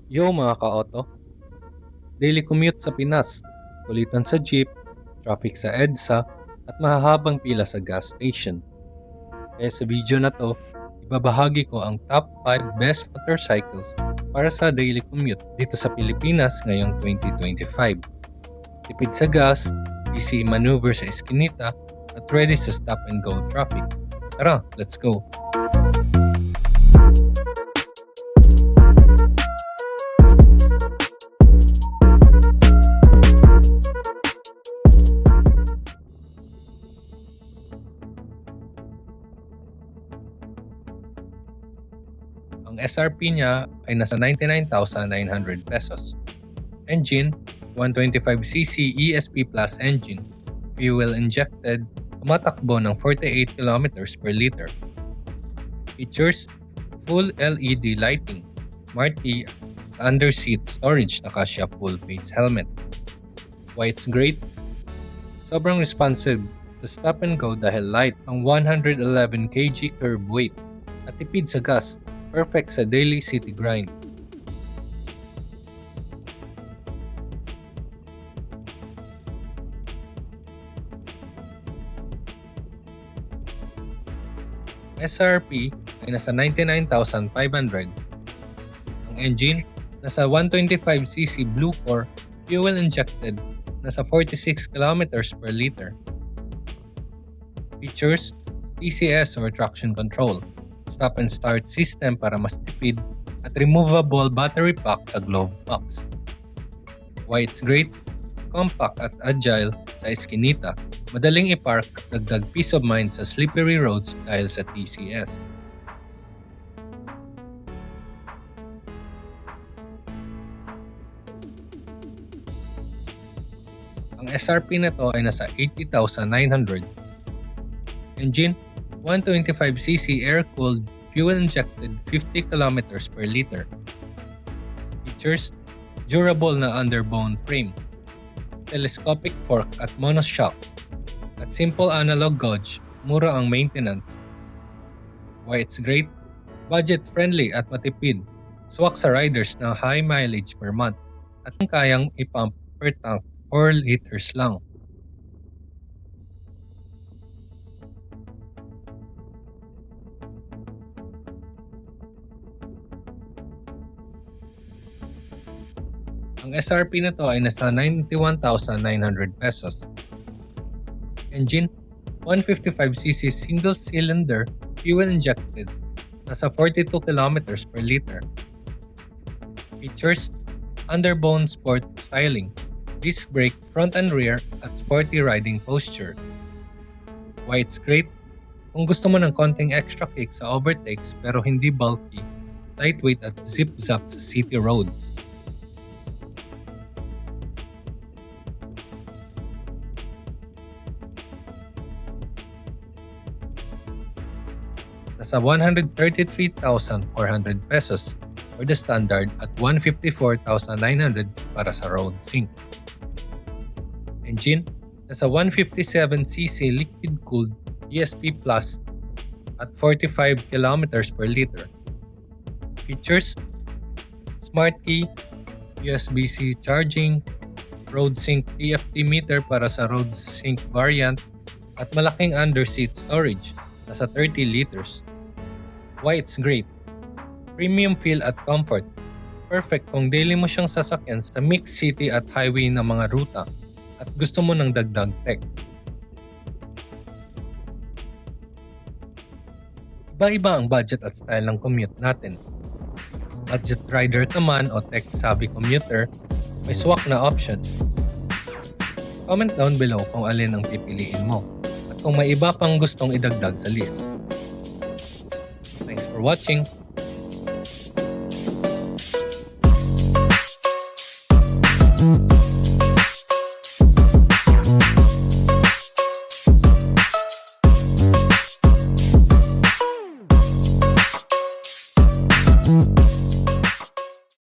Yo mga ka-auto, daily commute sa Pinas, kulitan sa jeep, traffic sa EDSA, at mahahabang pila sa gas station. Kaya sa video na to, ibabahagi ko ang top 5 best motorcycles para sa daily commute dito sa Pilipinas ngayong 2025. Tipid sa gas, easy maneuver sa eskinita, at ready sa stop and go traffic. Tara, let's go! Ang SRP niya ay nasa 99,900 pesos. Engine, 125cc ESP Plus engine, fuel injected, tumatakbo ng 48 kilometers per liter. Features, full LED lighting, smart key, under seat storage na kasya full face helmet. Why it's great? Sobrang responsive sa stop and go dahil light ang 111 kg curb weight at tipid sa gas, perfect sa daily city grind. SRP ay nasa 99,500. Ang engine, nasa 125cc Blue Core, fuel injected, nasa 46 kilometers per liter. Features, TCS or traction control, stop and start system para mas tipid, at removable battery pack sa glove box. Why it's great? Compact at agile sa eskinita, madaling i-park, dagdag peace of mind sa slippery roads dahil sa TCS. Ang SRP na to ay nasa 80,900. Engine, 125cc air-cooled, fuel-injected, 50 kilometers per liter. Features, durable na underbone frame, telescopic fork at monoshock, at simple analog gauge, mura ang maintenance. Why it's great? Budget-friendly at matipid, swak sa riders ng high mileage per month, at kayang ipump per tank 4 liters lang. Ang SRP na to ay nasa 91,900 pesos. Engine, 155cc single-cylinder, fuel-injected, nasa 42 kilometers per liter. Features, underbone sport styling, disc brake front and rear, at sporty riding posture. Why it's great? Kung gusto mo ng konting extra kick sa overtakes pero hindi bulky, lightweight at zip-zap sa city roads. Nasa 133,400 pesos for the standard at 154,900 para sa road sync. Engine, nasa 157cc liquid-cooled ESP Plus at 45 kilometers per liter. Features, smart key, USB-C charging, road sync TFT meter para sa road sync variant, at malaking under-seat storage, nasa 30 liters. Why it's great? Premium feel at comfort. Perfect kung daily mo siyang sasakyan sa mixed city at highway na mga ruta at gusto mo ng dagdag tech. Iba-iba ang budget at style ng commute natin. Budget rider naman o tech-savvy commuter, may swak na option. Comment down below kung alin ang pipiliin mo at kung may iba pang gustong idagdag sa list. Thanks for watching!